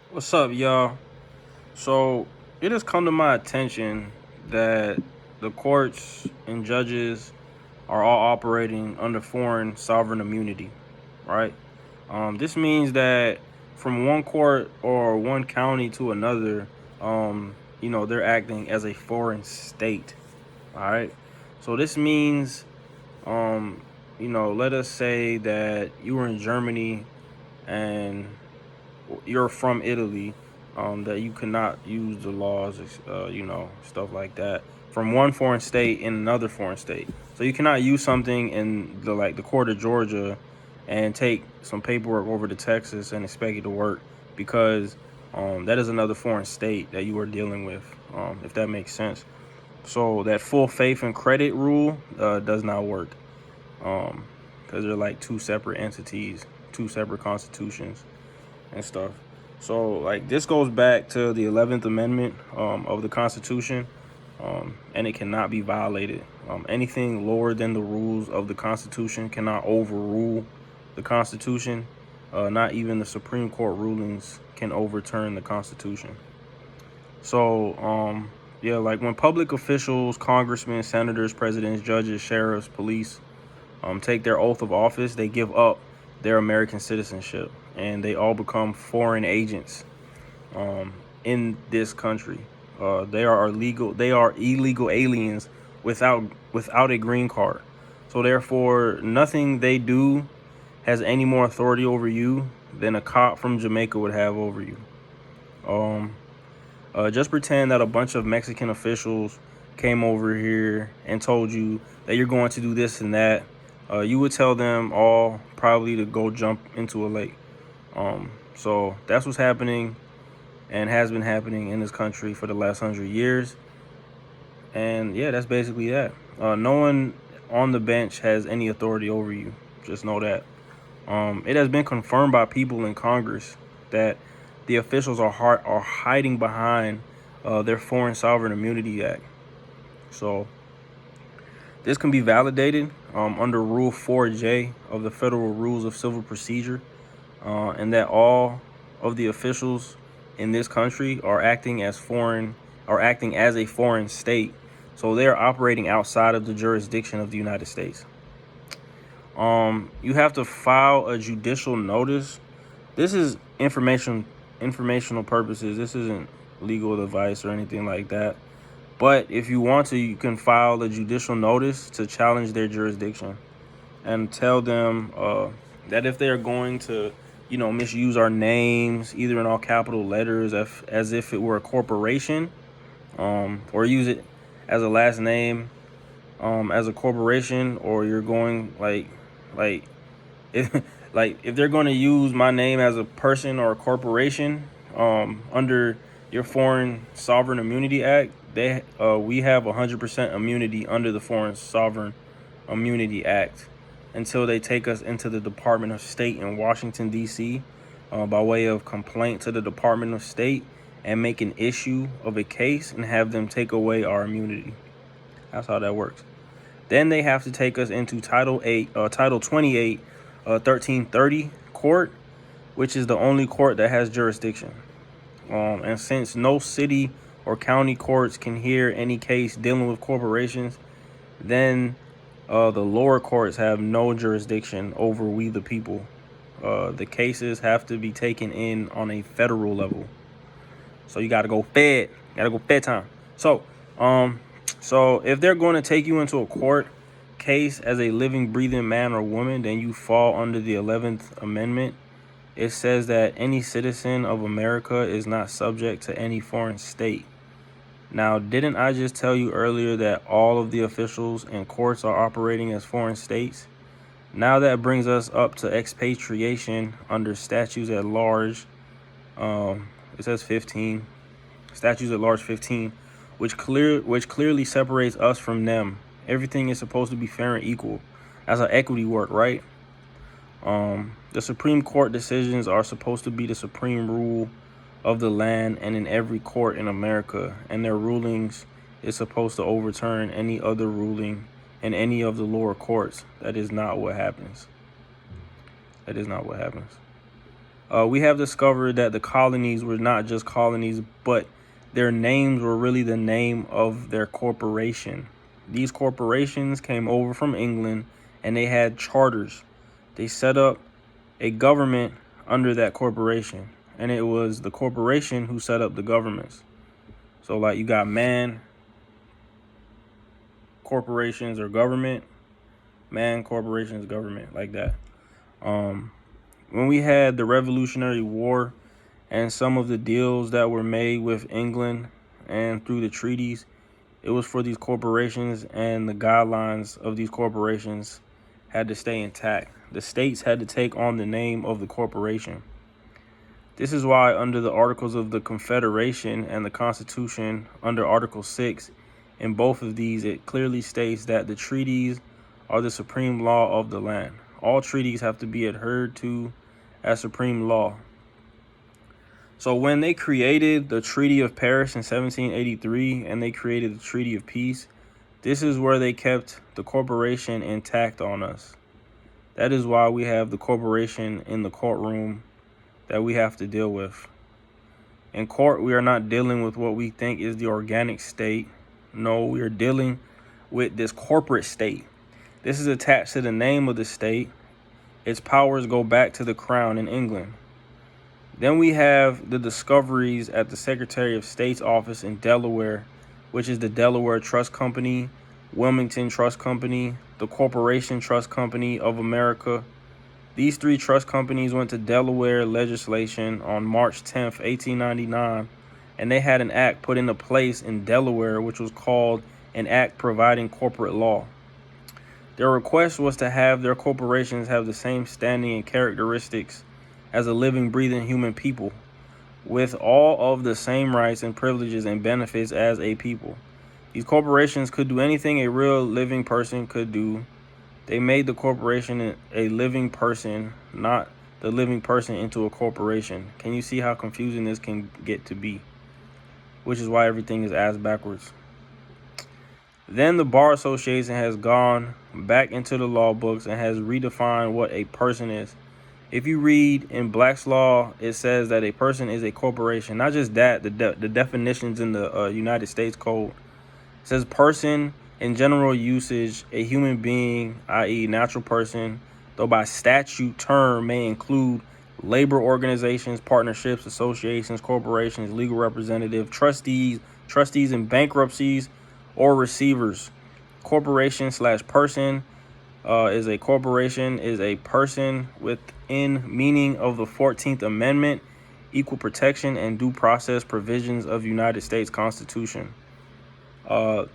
What's up, y'all? So it has come to my attention that the courts and judges are all operating under foreign sovereign immunity, right? This means that from one court or one county to another, they're acting as a foreign state, all right? So this means, um, let us say that you were in Germany and you're from Italy, that you cannot use the laws, stuff like that, from one foreign state in another foreign state. So you cannot use something in the court of Georgia and take some paperwork over to Texas and expect it to work because that is another foreign state that you are dealing with, if that makes sense. So that full faith and credit rule does not work because they're like two separate entities, two separate constitutions and stuff. So like this goes back to the 11th Amendment of the Constitution, and it cannot be violated. Anything lower than the rules of the Constitution cannot overrule the Constitution. Not even the Supreme Court rulings can overturn the Constitution. So yeah, like when public officials, congressmen, senators, presidents, judges, sheriffs, police take their oath of office, they give up their American citizenship and they all become foreign agents in this country. They are illegal. They are illegal aliens without a green card. So therefore, nothing they do has any more authority over you than a cop from Jamaica would have over you. Um, just pretend that a bunch of Mexican officials came over here and told you that you're going to do this and that. You would tell them all probably to go jump into a lake. So that's what's happening and has been happening in this country for the last 100 years. And yeah, that's basically that. No one on the bench has any authority over you. Just know that. It has been confirmed by people in Congress that the officials are hiding behind their Foreign Sovereign Immunity Act. So this can be validated under Rule 4J of the Federal Rules of Civil Procedure, and that all of the officials in this country are acting as a foreign state. So they are operating outside of the jurisdiction of the United States. You have to file a judicial notice. This is informational purposes. This isn't legal advice or anything like that. But if you want to, you can file a judicial notice to challenge their jurisdiction and tell them that if they are going to, misuse our names, either in all capital letters, as if it were a corporation, or use it as a last name, as a corporation, or you're going like if if they're going to use my name as a person or a corporation, under your Foreign Sovereign Immunity Act, we have 100% immunity under the Foreign Sovereign Immunity Act until they take us into the Department of State in Washington, D.C., by way of complaint to the Department of State and make an issue of a case and have them take away our immunity. That's how that works. Then they have to take us into Title 28, 1330 court, which is the only court that has jurisdiction. And since no city or county courts can hear any case dealing with corporations, then the lower courts have no jurisdiction over we the people. The cases have to be taken in on a federal level. So you gotta go fed. Gotta go fed time. So if they're going to take you into a court case as a living, breathing man or woman, then you fall under the 11th Amendment. It says that any citizen of America is not subject to any foreign state. Now, didn't I just tell you earlier that all of the officials and courts are operating as foreign states? Now that brings us up to expatriation under statutes at large. It says 15. Statutes at large 15, which clearly separates us from them. Everything is supposed to be fair and equal. That's how equity work, right? The Supreme Court decisions are supposed to be the supreme rule of the land and in every court in America, and their rulings is supposed to overturn any other ruling in any of the lower courts. That is not what happens. That is not what happens. We have discovered that the colonies were not just colonies, but their names were really the name of their corporation. These corporations came over from England and they had charters. They set up a government under that corporation, and it was the corporation who set up the governments. So, like, you got man corporations or government, man corporations, government, like that. When we had the Revolutionary War and some of the deals that were made with England and through the treaties, it was for these corporations, and the guidelines of these corporations had to stay intact. The states had to take on the name of the corporation. This is why under the Articles of the Confederation and the Constitution, under Article 6, in both of these, it clearly states that the treaties are the supreme law of the land. All treaties have to be adhered to as supreme law. So when they created the Treaty of Paris in 1783 and they created the Treaty of Peace, this is where they kept the corporation intact on us. That is why we have the corporation in the courtroom that we have to deal with. In court, we are not dealing with what we think is the organic state. No, we are dealing with this corporate state. This is attached to the name of the state. Its powers go back to the crown in England. Then we have the discoveries at the Secretary of State's office in Delaware, which is the Delaware Trust Company, Wilmington Trust Company, the Corporation Trust Company of America. These three trust companies went to Delaware legislation on March 10th, 1899, and they had an act put into place in Delaware, which was called an Act Providing Corporate Law. Their request was to have their corporations have the same standing and characteristics as a living, breathing human people, with all of the same rights and privileges and benefits as a people. These corporations could do anything a real living person could do. They made the corporation a living person, not the living person into a corporation. Can you see how confusing this can get to be? Which is why everything is ass backwards. Then the Bar Association has gone back into the law books and has redefined what a person is. If you read in Black's Law, it says that a person is a corporation. Not just that, the definitions in the United States Code. It says person, in general usage, a human being, i.e. natural person, though by statute term may include labor organizations, partnerships, associations, corporations, legal representative, trustees in bankruptcies, or receivers. Corporation/person is a corporation is a person within meaning of the 14th Amendment, equal protection and due process provisions of United States Constitution.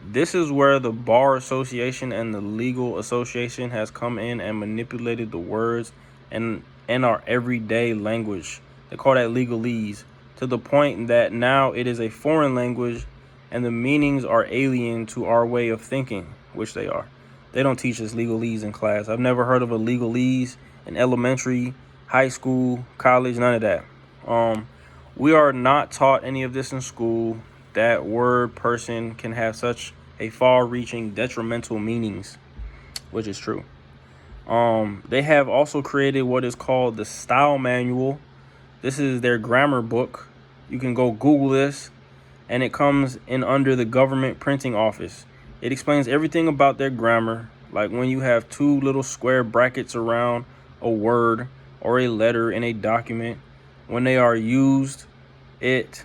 This is where the Bar Association and the Legal Association has come in and manipulated the words and our everyday language. They call that legalese, to the point that now it is a foreign language and the meanings are alien to our way of thinking, which they are. They don't teach us legalese in class. I've never heard of a legalese in elementary, high school, college, none of that. We are not taught any of this in school. That word person can have such a far-reaching detrimental meanings, which is true. They have also created what is called the Style Manual. This is their grammar book. You can go Google this, and it comes in under the government printing office. It explains everything about their grammar, like when you have two little square brackets around a word or a letter in a document. When they are used, it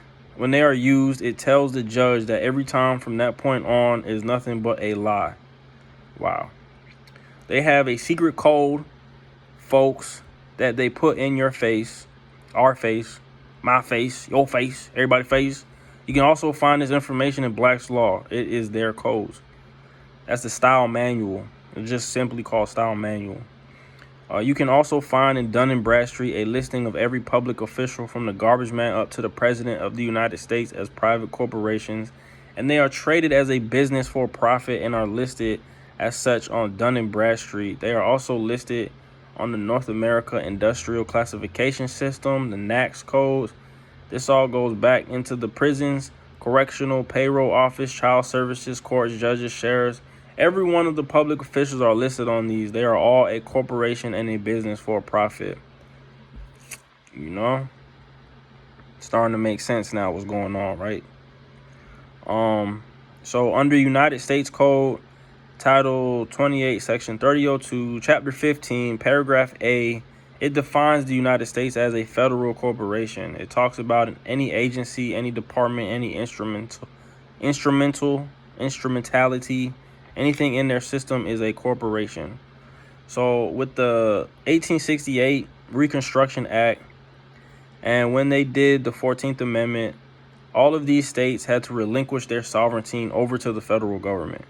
tells the judge that every time from that point on is nothing but a lie. Wow. They have a secret code, folks, that they put in your face, our face, my face, your face, everybody's face. You can also find this information in Black's Law. It is their codes. That's the Style Manual. It's just simply called Style Manual. You can also find in Dun & Bradstreet a listing of every public official from the garbage man up to the president of the United States as private corporations, and they are traded as a business for profit and are listed as such on Dun & Bradstreet. They are also listed on the North America Industrial Classification System, the NAICS codes. This all goes back into the prisons, correctional, payroll office, child services, courts, judges, sheriffs. Every one of the public officials are listed on these. They are all a corporation and a business for profit. You know, starting to make sense now what's going on, right? So under United States Code, Title 28, Section 3002, Chapter 15, Paragraph A, it defines the United States as a federal corporation. It talks about any agency, any department, any instrumentality, anything in their system is a corporation. So with the 1868 Reconstruction Act, and when they did the 14th Amendment, all of these states had to relinquish their sovereignty over to the federal government.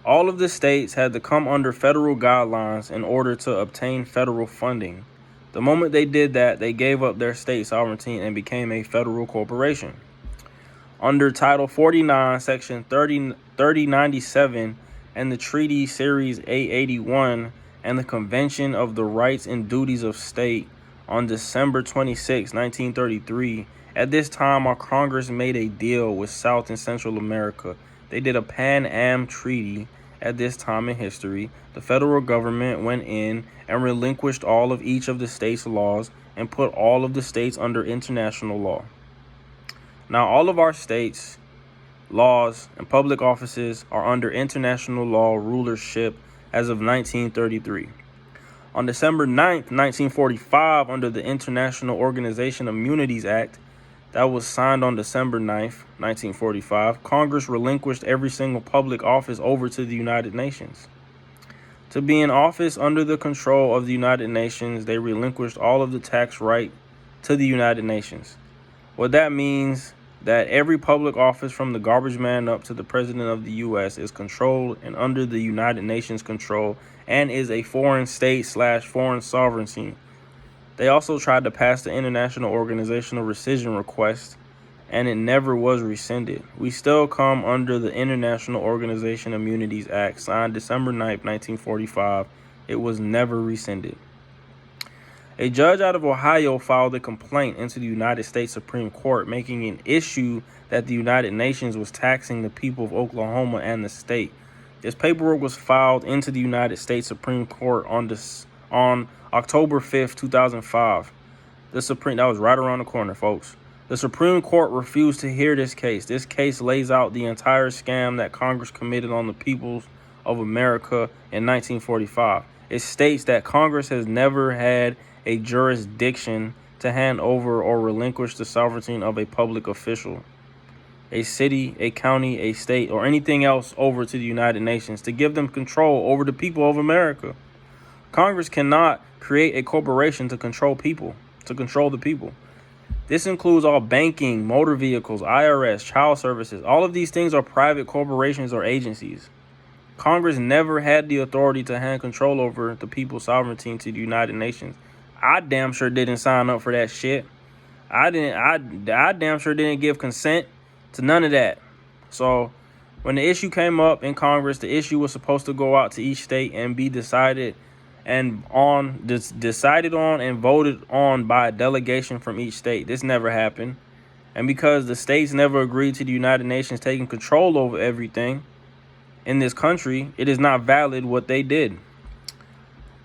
All of the states had to come under federal guidelines in order to obtain federal funding. The moment they did that, they gave up their state sovereignty and became a federal corporation. Under Title 49, Section 3097, and the Treaty Series 881, and the Convention of the Rights and Duties of State on December 26, 1933, at this time, our Congress made a deal with South and Central America. They did a Pan Am Treaty. At this time in history, the federal government went in and relinquished all of each of the states' laws and put all of the states under international law. Now, all of our states' laws and public offices are under international law rulership as of 1933. On December 9th, 1945, under the International Organization Immunities Act, that was signed on December 9th, 1945, Congress relinquished every single public office over to the United Nations. To be in office under the control of the United Nations, they relinquished all of the tax right to the United Nations. What that means that every public office from the garbage man up to the president of the U.S. is controlled and under the United Nations control and is a foreign state/foreign sovereignty. They also tried to pass the International Organizational Rescission Request, and it never was rescinded. We still come under the International Organization Immunities Act, signed December 9th, 1945. It was never rescinded. A judge out of Ohio filed a complaint into the United States Supreme Court, making an issue that the United Nations was taxing the people of Oklahoma and the state. This paperwork was filed into the United States Supreme Court on October 5th, 2005. That was right around the corner, folks. The Supreme Court refused to hear this case. This case lays out the entire scam that Congress committed on the people of America in 1945. It states that Congress has never had a jurisdiction to hand over or relinquish the sovereignty of a public official, a city, a county, a state, or anything else over to the United Nations to give them control over the people of America. Congress cannot create a corporation to control the people. This includes all banking, motor vehicles, IRS, child services. All of these things are private corporations or agencies. Congress never had the authority to hand control over the people's sovereignty to the United Nations. I damn sure didn't sign up for that shit. I damn sure didn't give consent to none of that. So when the issue came up in Congress, the issue was supposed to go out to each state and be decided on and voted on by a delegation from each state. This never happened. And because the states never agreed to the United Nations taking control over everything in this country, it is not valid what they did.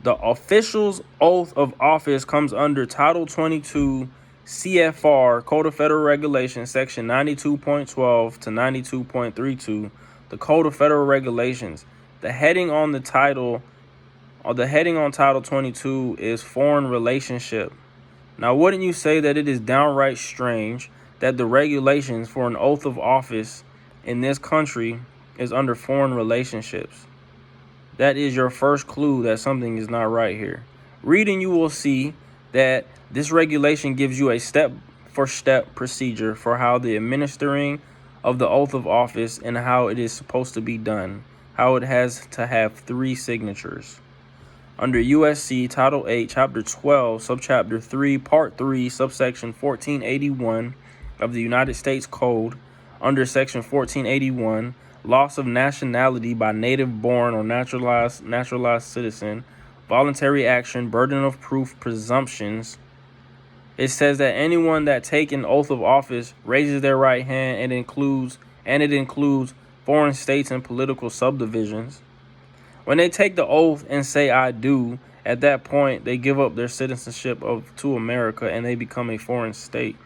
The official's oath of office comes under Title 22 CFR, Code of Federal Regulations, Section 92.12 to 92.32, the Code of Federal Regulations. The heading on Title 22 is Foreign Relationship. Now, wouldn't you say that it is downright strange that the regulations for an oath of office in this country is under foreign relationships? That is your first clue that something is not right here. Reading, you will see that this regulation gives you a step-for-step procedure for how the administering of the oath of office and how it is supposed to be done, how it has to have 3 signatures. Under USC Title 8, Chapter 12, Subchapter 3, Part 3, Subsection 1481 of the United States Code, under Section 1481, loss of nationality by native-born or naturalized citizen, voluntary action, burden of proof, presumptions. It says that anyone that take an oath of office raises their right hand, and it includes foreign states and political subdivisions. When they take the oath and say "I do," At that point, they give up their citizenship to America and they become a foreign state.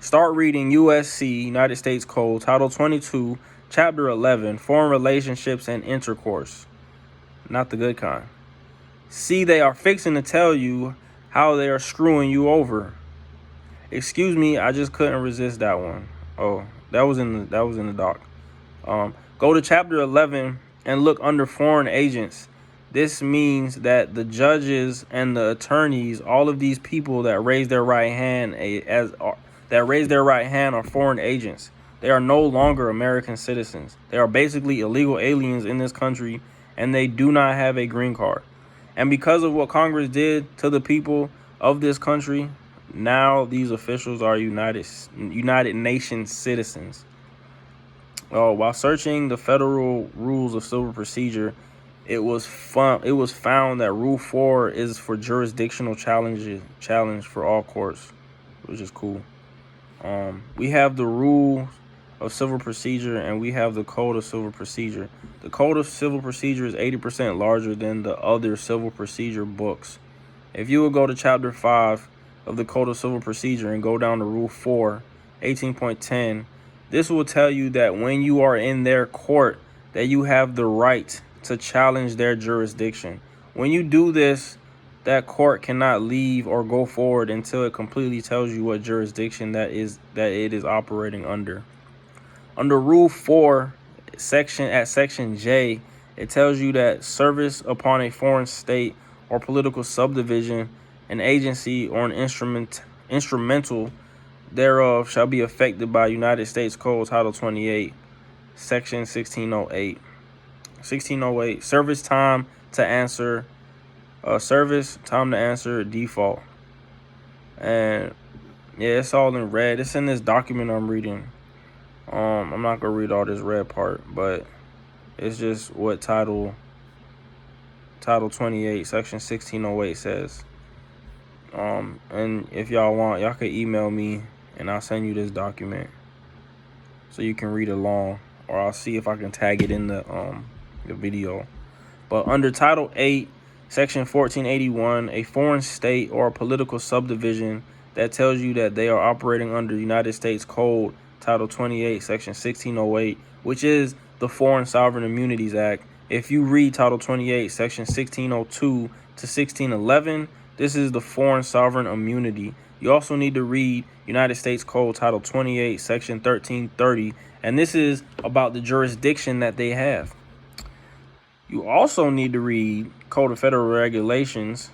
Start reading USC, United States Code, Title 22, Chapter 11, Foreign Relationships and Intercourse. Not the good kind. See, they are fixing to tell you how they are screwing you over. Excuse me, I just couldn't resist that one. Oh, that was in the doc. Go to Chapter 11 and look under foreign agents. This means that the judges and the attorneys, all of these people that raise their right hand are foreign agents. They are no longer American citizens. They are basically illegal aliens in this country, and they do not have a green card. And because of what Congress did to the people of this country, now these officials are United Nations citizens. While searching the federal rules of civil procedure, it was found that Rule 4 is for jurisdictional challenge for all courts, which is cool. We have the rules of civil procedure and we have the Code of Civil Procedure. The Code of Civil Procedure is 80% larger than the other civil procedure books. If you would go to Chapter 5 of the Code of Civil Procedure and go down to Rule 4, 18.10, this will tell you that when you are in their court, that you have the right to challenge their jurisdiction. When you do this, that court cannot leave or go forward until it completely tells you what jurisdiction that it is operating under. Under Rule 4, Section J, it tells you that service upon a foreign state or political subdivision, an agency, or an instrumental thereof shall be affected by United States Code Title 28, Section 1608. 1608, service time to answer default. And yeah, it's all in red. It's in this document I'm reading. I'm not gonna read all this red part, but it's just what Title 28, Section 1608 says. And if y'all want, y'all can email me and I'll send you this document so you can read along, or I'll see if I can tag it in the video. But under Title 8, Section 1481, a foreign state or a political subdivision that tells you that they are operating under United States Code Title 28, Section 1608, which is the Foreign Sovereign Immunities Act. If you read Title 28, Section 1602 to 1611, this is the Foreign Sovereign Immunity. You also need to read United States Code Title 28, Section 1330, and this is about the jurisdiction that they have. You also need to read Code of Federal Regulations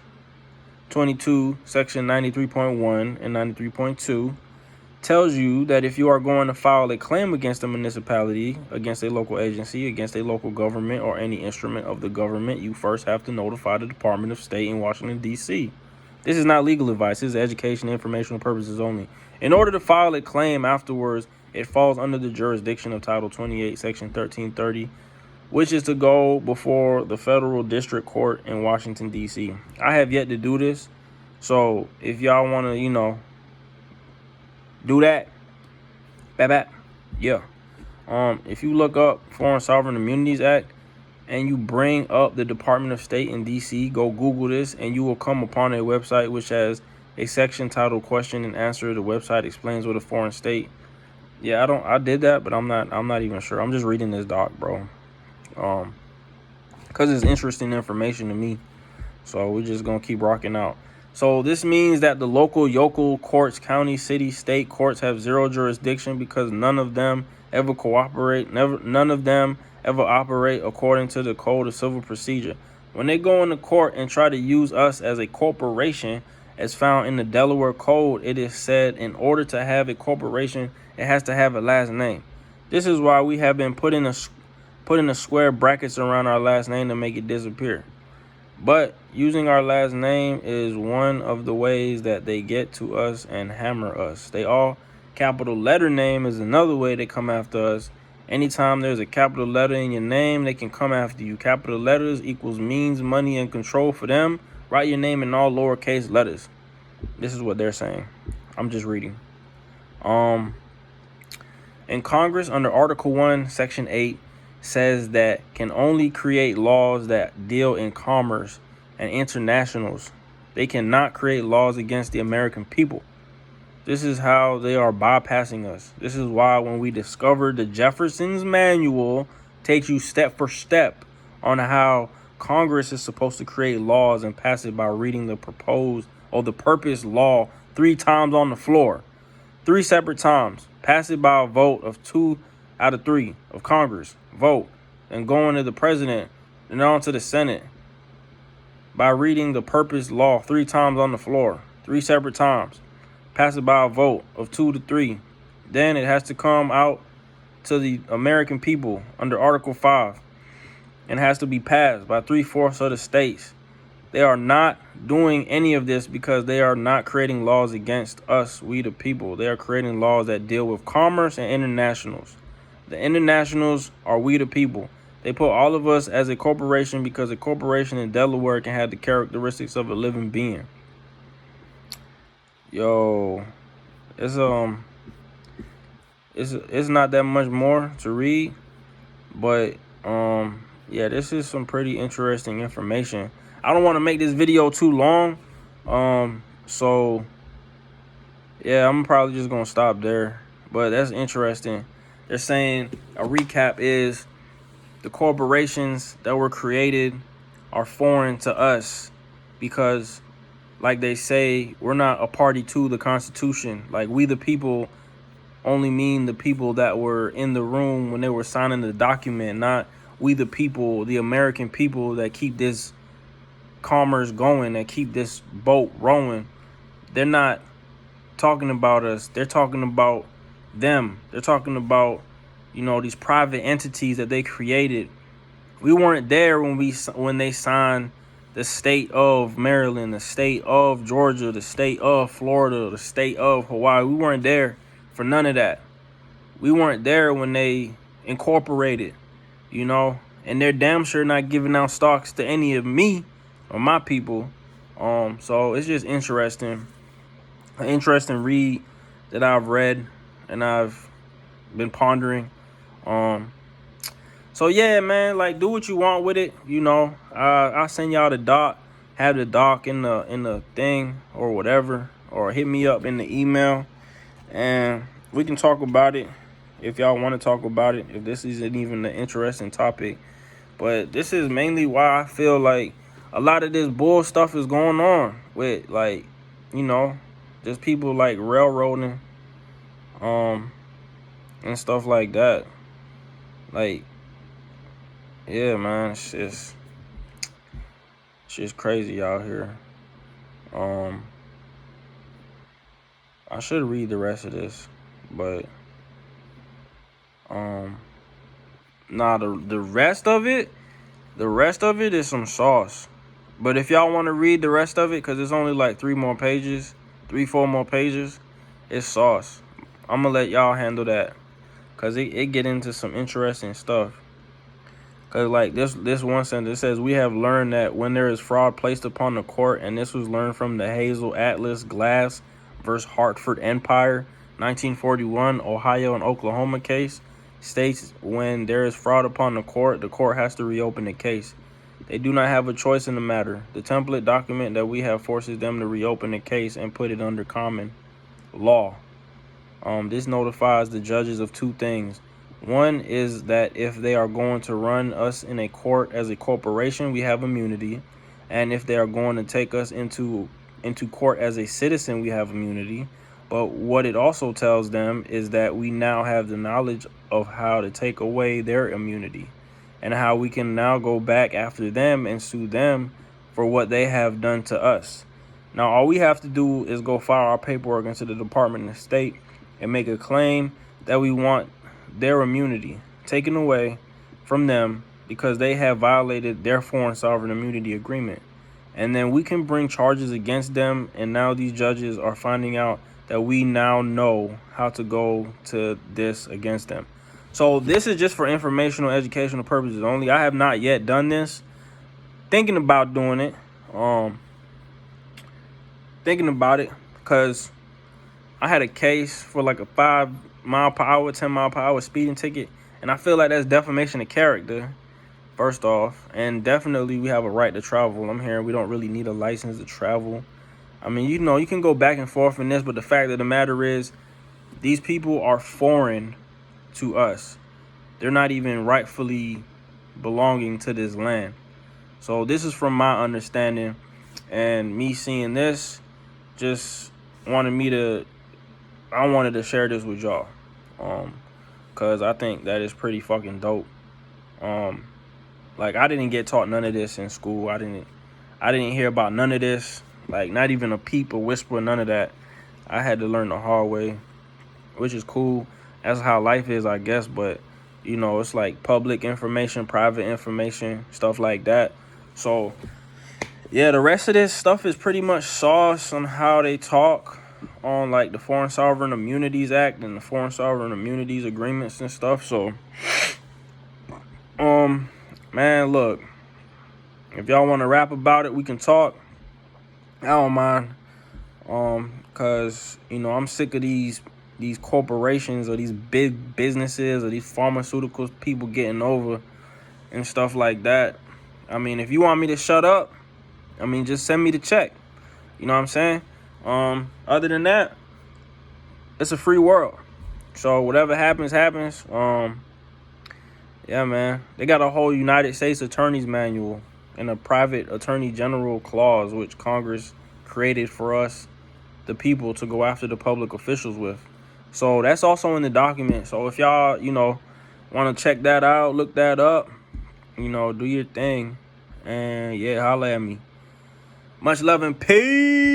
22, Section 93.1 and 93.2. Tells you that if you are going to file a claim against a municipality, against a local agency, against a local government, or any instrument of the government, you first have to notify the Department of State in Washington, D.C. This is not legal advice. This is education and informational purposes only. In order to file a claim afterwards, it falls under the jurisdiction of Title 28, Section 1330, which is to go before the Federal District Court in Washington, D.C. I have yet to do this, so if y'all want to, do that, yeah. If you look up Foreign Sovereign Immunities Act and you bring up the Department of State in D.C., go Google this, and you will come upon a website which has a section titled Question and Answer. The website explains what a foreign state. Yeah, I did that, but I'm not even sure. I'm just reading this doc, bro. Because it's interesting information to me. So we're just going to keep rocking out. So this means that the local yokel courts, county, city, state courts have zero jurisdiction because none of them ever cooperate. None of them ever operate according to the Code of Civil Procedure. When they go into court and try to use us as a corporation, as found in the Delaware Code, it is said in order to have a corporation, it has to have a last name. This is why we have been putting the square brackets around our last name to make it disappear. But using our last name is one of the ways that they get to us and hammer us. They all capital letter name is another way they come after us. Anytime there's a capital letter in your name, they can come after you. Capital letters equals means, money, and control for them. Write your name in all lowercase letters. This is what they're saying. I'm just reading. In Congress, under Article 1, Section 8, says that can only create laws that deal in commerce and internationals. They cannot create laws against the American people. This is how they are bypassing us. This is why when we discovered the Jefferson's Manual takes you step for step on how Congress is supposed to create laws and pass it by reading the proposed or the purpose law 3 times on the floor. 3 separate times. Pass it by a vote of 2 out of 3 of Congress. Vote. And going to the president and on to the Senate by reading the purpose law 3 times on the floor. 3 separate times. Pass it by a vote of 2 to 3. Then it has to come out to the American people under Article 5 and has to be passed by 3/4 of the states. They are not doing any of this because they are not creating laws against us, we the people. They are creating laws that deal with commerce and internationals. The internationals are we the people. They put all of us as a corporation because a corporation in Delaware can have the characteristics of a living being. Yo, it's not that much more to read, but yeah, this is some pretty interesting information. I don't want to make this video too long, so yeah, I'm probably just gonna stop there. But that's interesting. They're saying a recap is the corporations that were created are foreign to us because, like they say, we're not a party to the Constitution. Like, we the people only mean the people that were in the room when they were signing the document, not we the people, the American people that keep this commerce going, that keep this boat rowing. They're not talking about us. They're talking about them. They're talking about, these private entities that they created. We weren't there when they signed the state of Maryland, the state of Georgia, the state of Florida, the state of Hawaii. We weren't there for none of that. We weren't there when they incorporated, and they're damn sure not giving out stocks to any of me or my people. So it's just interesting. An interesting read that I've read and I've been pondering. So yeah, man, like, do what you want with it. I'll send y'all the doc, have the doc in the thing or whatever, or hit me up in the email and we can talk about it if y'all want to talk about it, if this isn't even an interesting topic. But this is mainly why I feel like a lot of this bull stuff is going on with, like, just people like railroading and stuff like that. Like, yeah, man, it's just crazy out here. I should read the rest of this, but nah, the rest of it is some sauce. But if y'all want to read the rest of it, because it's only like 4 more pages, it's sauce. I'm gonna let y'all handle that, because it get into some interesting stuff. Because, like, this one sentence, it says, we have learned that when there is fraud placed upon the court, and this was learned from the Hazel Atlas Glass versus Hartford Empire 1941 Ohio and Oklahoma case, states when there is fraud upon the court has to reopen the case. They do not have a choice in the matter. The template document that we have forces them to reopen the case and put it under common law. This notifies the judges of 2 things. One is that if they are going to run us in a court as a corporation, we have immunity. And if they are going to take us into court as a citizen, we have immunity. But what it also tells them is that we now have the knowledge of how to take away their immunity and how we can now go back after them and sue them for what they have done to us. Now, all we have to do is go file our paperwork into the Department of State and make a claim that we want their immunity taken away from them because they have violated their foreign sovereign immunity agreement. And then we can bring charges against them, and now these judges are finding out that we now know how to go to this against them. So this is just for informational, educational purposes only. I have not yet done this. Thinking about doing it. Thinking about it because I had a case for like a 5 mile per hour, 10 mile per hour speeding ticket, and I feel like that's defamation of character. first off. And definitely we have a right to travel. I'm hearing we don't really need a license to travel. I mean, you can go back and forth in this, but the fact of the matter is these people are foreign to us. They're not even rightfully belonging to this land. So this is from my understanding, and me seeing this just I wanted to share this with y'all. Cause I think that is pretty fucking dope. Like I didn't get taught none of this in school. I didn't hear about none of this. Like not even a peep, a whisper, none of that. I had to learn the hard way, which is cool. That's how life is, I guess. But it's like public information, private information, stuff like that. So yeah, the rest of this stuff is pretty much sauce on how they talk on like the Foreign Sovereign Immunities Act and the Foreign Sovereign Immunities Agreements and stuff. So man, look, if y'all want to rap about it, we can talk. I don't mind. Cause I'm sick of these corporations or these big businesses or these pharmaceutical people getting over and stuff like that. I mean, if you want me to shut up, I mean, just send me the check. You know what I'm saying? Other than that, it's a free world. So whatever happens, happens. Yeah, man. They got a whole United States Attorney's Manual and a private Attorney General clause, which Congress created for us, the people, to go after the public officials with. So that's also in the document. So if y'all, want to check that out, look that up, do your thing. And yeah, holla at me. Much love and peace.